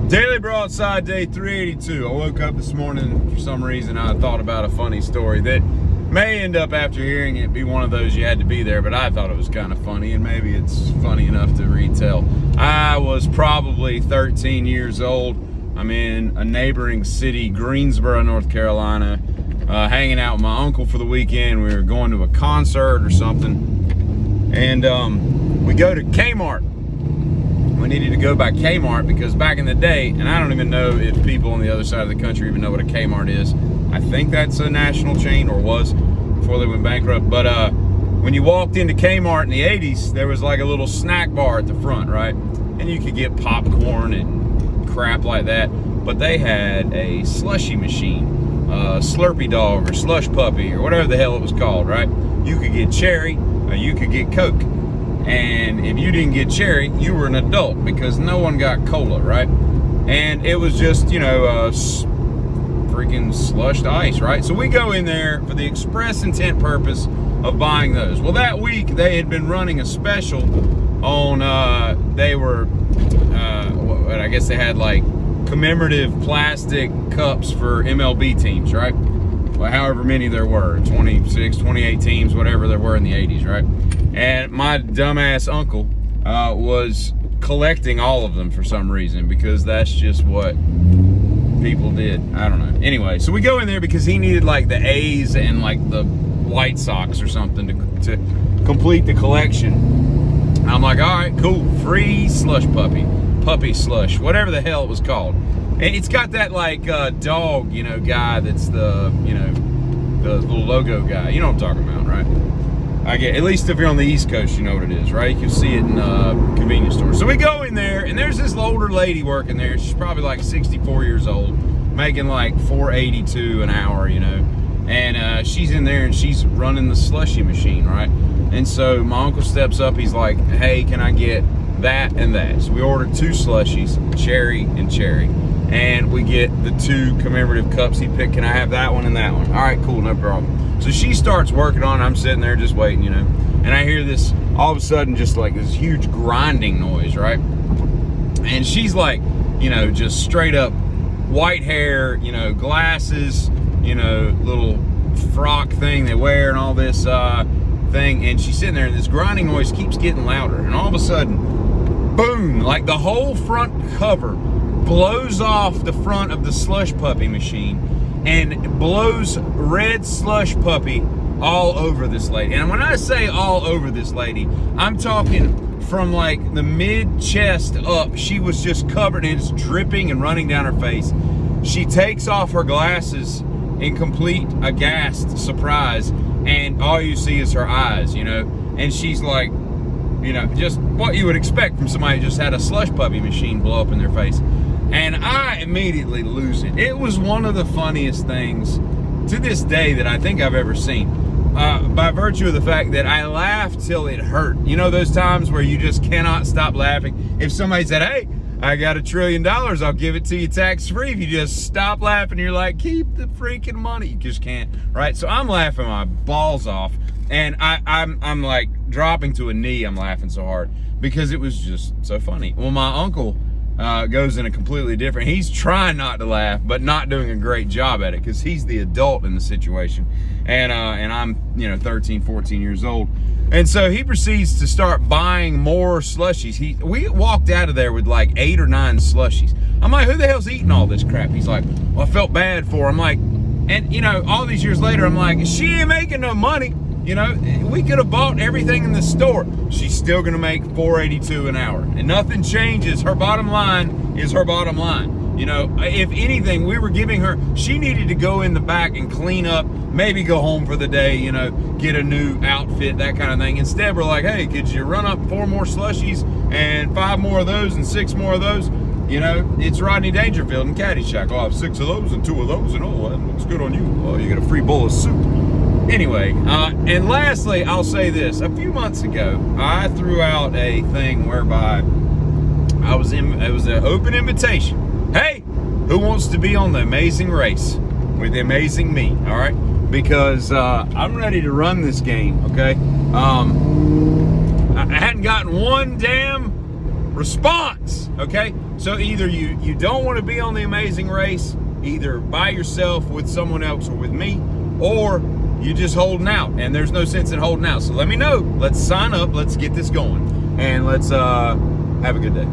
Daily Broadside, day 382. I woke up this morning, for some reason, I thought about a funny story that may end up, after hearing it, be one of those you had to be there, but I thought it was kind of funny, and maybe it's funny enough to retell. I was probably 13 years old. I'm in a neighboring city, Greensboro, North Carolina, hanging out with my uncle for the weekend. We were going to a concert or something, and we go to Kmart. We needed to go by Kmart because back in the day, and I don't even know if people on the other side of the country even know what a Kmart is. I think that's a national chain, or was, before they went bankrupt. But when you walked into Kmart in the 80s, there was like a little snack bar at the front, right? And you could get popcorn and crap like that. But they had a slushy machine, Slurpee Dog or Slush Puppy or whatever the hell it was called, right? You could get cherry or you could get Coke. And if you didn't get cherry, you were an adult because no one got cola, right? And it was just, you know, freaking slushed ice, right? So we go in there for the express intent purpose of buying those. Well, that week they had been running a special on, I guess they had like commemorative plastic cups for MLB teams, right? Well, however many there were, 26, 28 teams, whatever there were in the 80s, right? And my dumbass uncle was collecting all of them for some reason, because that's just what people did. I don't know. Anyway, so we go in there because he needed like the A's and like the White Sox or something to complete the collection. And I'm like, all right, cool, free slush puppy slush, whatever the hell it was called. And it's got that like dog, you know, guy that's the, you know, the little logo guy. You know what I'm talking about, right? I get, at least if you're on the East Coast, you know what it is, right? You can see it in convenience stores. So we go in there, and there's this older lady working there. She's probably like 64 years old, making like $4.82 an hour, you know. And she's in there, and she's running the slushy machine, right? And so my uncle steps up. He's like, hey, can I get that and that? So we ordered 2 slushies, cherry and cherry. And we get the 2 commemorative cups he picked. Can I have that one and that one? All right, cool, no problem. So she starts working on it. I'm sitting there just waiting, you know. And I hear this, all of a sudden, just like this huge grinding noise, right? And she's like, you know, just straight up white hair, you know, glasses, you know, little frock thing they wear and all this thing. And she's sitting there, and this grinding noise keeps getting louder. And all of a sudden, boom, like the whole front cover blows off the front of the slush puppy machine and blows red slush puppy all over this lady. And when I say all over this lady, I'm talking from like the mid chest up. She was just covered, and it's dripping and running down her face. She takes off her glasses in complete aghast surprise, and all you see is her eyes, you know. And she's like, you know, just what you would expect from somebody who just had a slush puppy machine blow up in their face. And I immediately lose it. It was one of the funniest things to this day that I think I've ever seen. By virtue of the fact that I laughed till it hurt. You know those times where you just cannot stop laughing? If somebody said, hey, I got $1 trillion, I'll give it to you tax-free. If you just stop laughing, you're like, keep the freaking money. You just can't, right? So I'm laughing my balls off. And I'm like dropping to a knee. I'm laughing so hard because it was just so funny. Well, my uncle goes in a completely different, he's trying not to laugh, but not doing a great job at it because he's the adult in the situation. And I'm, you know, 13, 14 years old. And so he proceeds to start buying more slushies. We walked out of there with like 8 or 9 slushies. I'm like, who the hell's eating all this crap? He's like, well, I felt bad for her. I'm like, and you know, all these years later, I'm like, she ain't making no money. You know, we could have bought everything in the store. She's still gonna make $4.82 an hour, and nothing changes. Her bottom line is her bottom line. You know, if anything, we were giving her, she needed to go in the back and clean up, maybe go home for the day, you know, get a new outfit, that kind of thing. Instead, we're like, hey, could you run up 4 more slushies and 5 more of those and 6 more of those? You know, it's Rodney Dangerfield and Caddyshack. I'll have 6 of those and 2 of those, and oh, that looks good on you. Well, you get a free bowl of soup. Anyway, and lastly, I'll say this. A few months ago, I threw out a thing whereby it was an open invitation. Hey, who wants to be on the Amazing Race with the Amazing Me, all right? Because I'm ready to run this game, okay? I hadn't gotten one damn response, okay? So either you don't want to be on the Amazing Race, either by yourself, with someone else, or with me, or you just holding out, and there's no sense in holding out. So let me know. Let's sign up. Let's get this going, and let's have a good day.